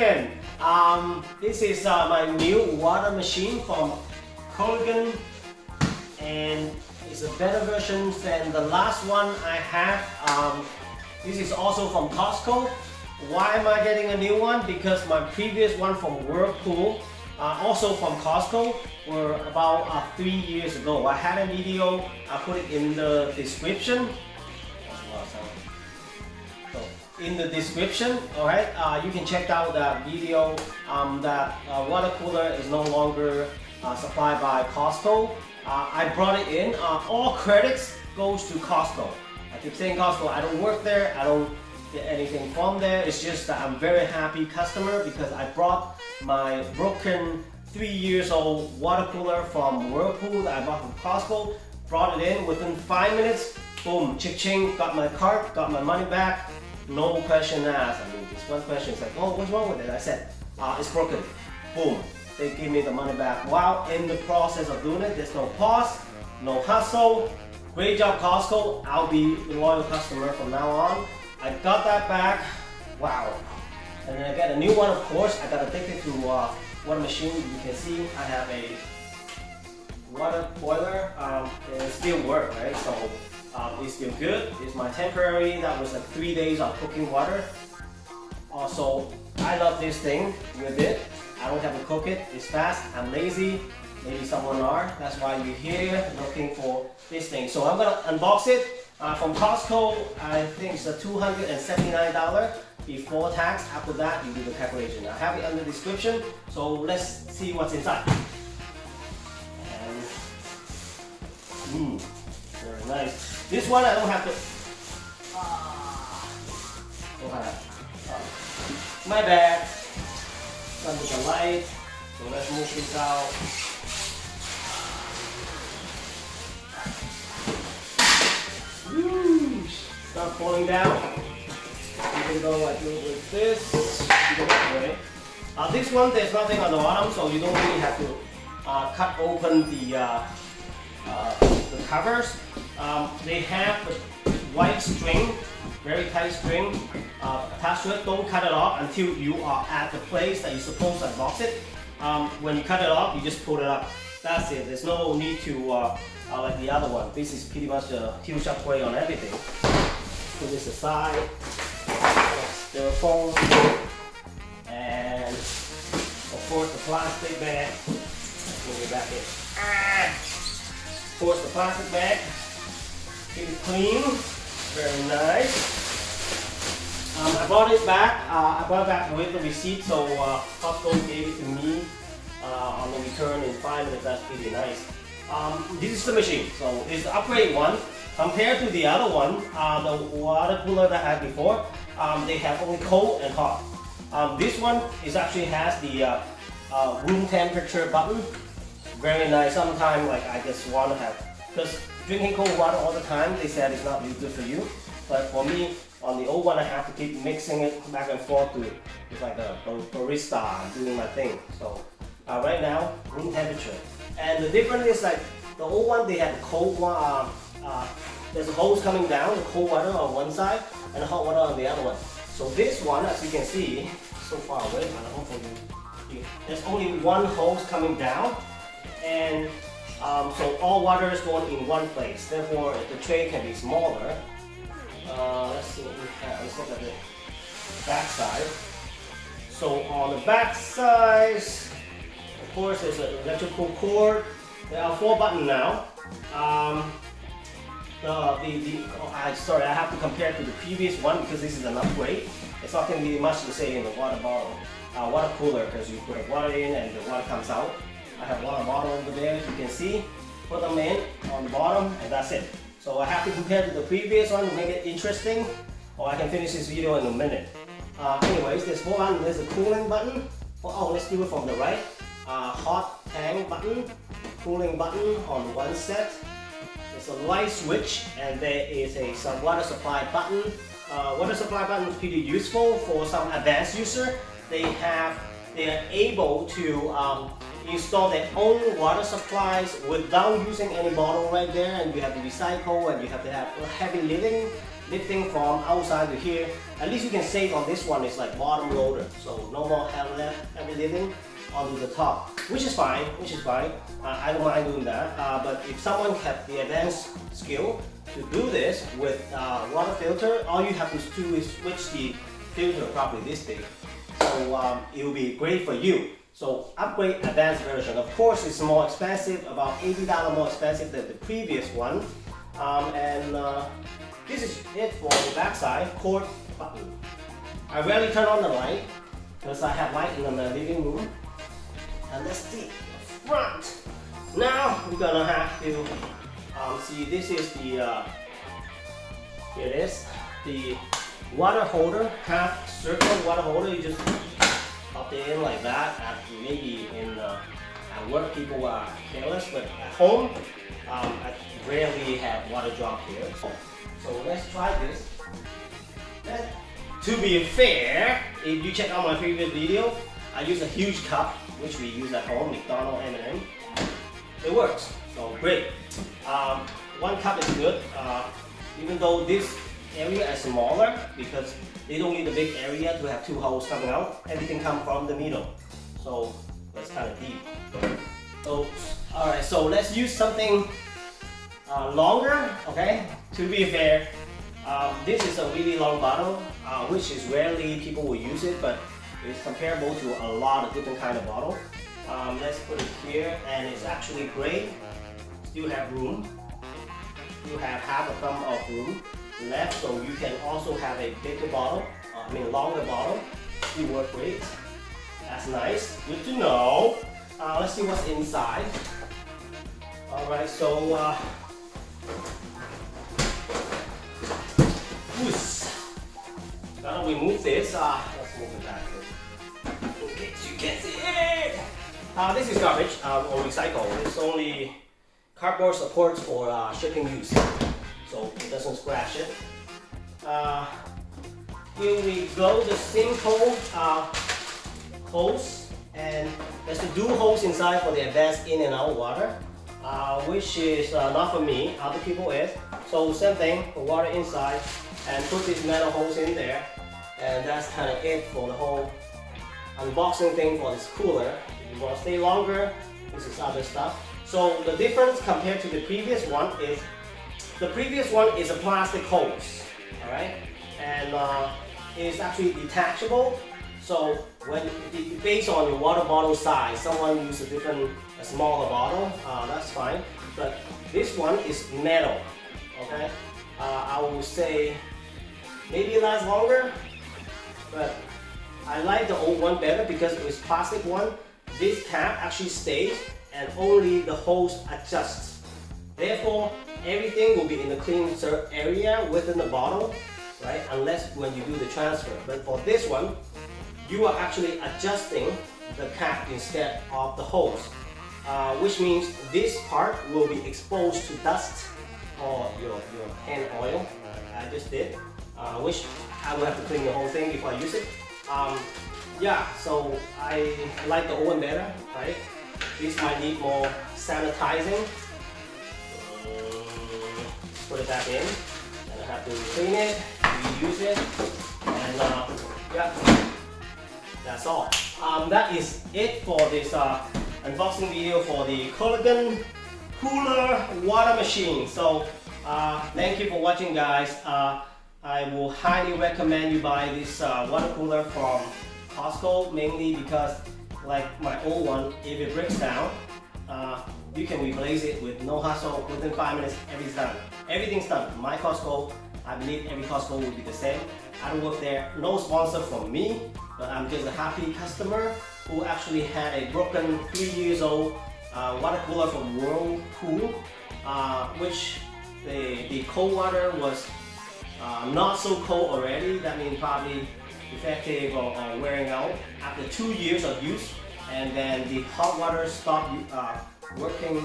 again. This is my new water machine from Culligan, and it's a better version than the last one I have. This is also from Costco. Why am I getting a new one? Because my previous one from Whirlpool, also from Costco, were about 3 years ago. I had a video, I put it in the description. So in the description, alright, you can check out that video. That water cooler is no longer supplied by Costco. I brought it in. All credits goes to Costco. I keep saying Costco, I don't work there, I don't get anything from there. It's just that I'm very happy customer because I brought my broken 3 years old water cooler from Whirlpool that I bought from Costco, brought it in within 5 minutes, boom, ching, got my cart, got my money back, no question asked. I mean, this one question is like, oh, what's wrong with it? I said, it's broken, boom, they give me the money back. While in the process of doing it, there's no pause, no hustle. Great job Costco, I'll be a loyal customer from now on. I got that back, wow. And then I got a new one, of course. I got addicted to water machine. You can see I have a water boiler, and it still works, right? So it's still good. It's my temporary, that was like 3 days of cooking water. Also, I love this thing with it. I don't have to cook it, it's fast, I'm lazy. Maybe someone are, that's why you're here looking for this thing. So I'm gonna unbox it from Costco. I think it's a $279 before tax. After that, you do the calculation. I have it in the description, so let's see what's inside. And, very nice. This one I don't have to. My bad. Under the light. So let's move this out. Start falling down. You can go like this. You go that way. This one, there's nothing on the bottom, so you don't really have to cut open the covers. They have a white string, very tight string attached to it. Don't cut it off until you are at the place that you're supposed to unbox it. When you cut it off, you just pull it up. That's it. There's no need to like the other one. This is pretty much a huge upgrade on everything. Put this aside. Styrofoam. And of course the plastic bag. Put it back in. Of course the plastic bag. Keep it clean. Very nice. I brought it back. I brought it back with the receipt, so Costco gave it to me on the return in 5 minutes. That's pretty nice. This is the machine, so it's the upgrade one. Compared to the other one, the water cooler that I had before, they have only cold and hot. This one is actually has the room temperature button. Very nice. Sometimes like I just want to have, because drinking cold water all the time, they said it's not really good for you. But for me, on the old one, I have to keep mixing it back and forth to, it's like a barista. I'm doing my thing. So right now, room temperature. And the difference is like the old one, they had the cold one. There's a hose coming down, the cold water on one side, and the hot water on the other one. So this one, as you can see, so far away, but hopefully there's only one hose coming down, and so all water is going in one place. Therefore, the tray can be smaller. Let's see what we have. Let's look at the back side. So on the back side, of course, there's an electrical cord. There are 4 buttons now. Sorry, I have to compare to the previous one because this is an upgrade. It's not going to be much to say in the water bottle, water cooler, because you put the water in and the water comes out. I have water bottle over there, as you can see. Put them in on the bottom, and that's it. So I have to compare to the previous one to make it interesting, or I can finish this video in a minute. Anyways, there's 4 buttons. There's a cooling button. Oh, let's do it from the right. Hot tank button, cooling button on one set. There's a light switch, and there is some water supply button. Water supply button is pretty useful for some advanced user. They are able to install their own water supplies without using any bottle right there, and you have to recycle and you have to have heavy lifting. lifting from outside to here. At least you can save on this one. It's like bottom loader, so no more heavy lifting onto the top, which is fine. I don't mind doing that. But if someone have the advanced skill to do this with water filter, all you have to do is switch the filter probably this big. So it will be great for you. So upgrade advanced version. Of course, it's more expensive, about $80 more expensive than the previous one. This is it for the backside cord button. I rarely turn on the light because I have light in the living room. And let's see the front. Now we're gonna have to see. This is the here it is, the water holder, half circle water holder. You just pop it in like that. Maybe in at work people are careless, but at home I rarely have water drop here. So let's try this. To be fair, if you check out my previous video, I use a huge cup, which we use at home, McDonald's M&M. It works, so great. One cup is good, even though this area is smaller because they don't need a big area to have two holes coming out. Everything comes from the middle, so that's kind of deep. So, alright, so let's use something longer, okay? To be fair, this is a really long bottle, which is rarely people will use it, but it's comparable to a lot of different kind of bottle. Let's put it here, and it's actually great. Still have room. You have half a thumb of room left, so you can also have a bigger bottle, longer bottle. It works great. That's nice. Good to know. Let's see what's inside. All right, so gotta remove this. Let's move it back. Okay, so you can see it. This is garbage or recycle. It's only cardboard supports for shipping use, so it doesn't scratch it. Here we go. The sinkhole hose, and there's the dual hose inside for the advanced in and out water, which is not for me. Other people is. So same thing, the water inside, and put this metal hose in there, and that's kind of it for the whole unboxing thing for this cooler. If you want to stay longer, this is other stuff. So the difference compared to the previous one is, the previous one is a plastic hose, all right, and it's actually detachable. So when based on your water bottle size, someone uses a smaller bottle, that's fine. But this one is metal, okay. I would say maybe it lasts longer, but I like the old one better because it was plastic one. This cap actually stays, and only the hose adjusts. Therefore, everything will be in the clean area within the bottle, right? Unless when you do the transfer. But for this one, you are actually adjusting the cap instead of the hose, which means this part will be exposed to dust or your hand oil. I just did, which I will have to clean the whole thing before I use it. Yeah, so I like the old one better, right? This might need more sanitizing. Put it back in, and I have to clean it, reuse it, and yeah, that's all. That is it for this unboxing video for the Culligan Cooler water machine. So thank you for watching, guys. I will highly recommend you buy this water cooler from Costco, mainly because, like my old one, if it breaks down, you can replace it with no hassle. Within 5 minutes, everything's done. Everything's done. My Costco, I believe every Costco will be the same. I don't work there. No sponsor from me, but I'm just a happy customer who actually had a broken 3 years old water cooler from Whirlpool, which the cold water was not so cold already. That means probably defective or wearing out after 2 years of use, and then the hot water stopped working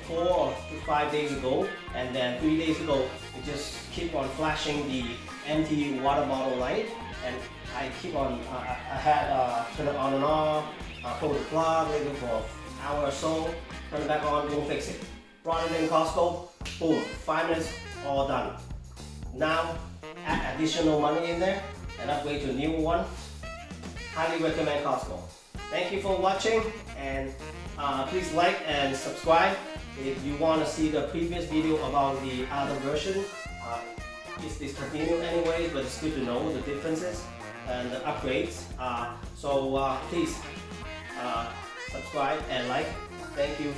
4 or 5 days ago, and then 3 days ago it just keep on flashing the empty water bottle light, and I keep on I had turn it on and off, pull the plug, leave it for an hour or so, turn it back on, go fix it. Brought it in Costco, boom, 5 minutes, all done. now add additional money in there and upgrade to a new one, highly recommend Costco. Thank you for watching, and please like and subscribe. If you want to see the previous video about the other version, it's discontinued anyway, but it's good to know the differences and the upgrades. So please subscribe and like. Thank you.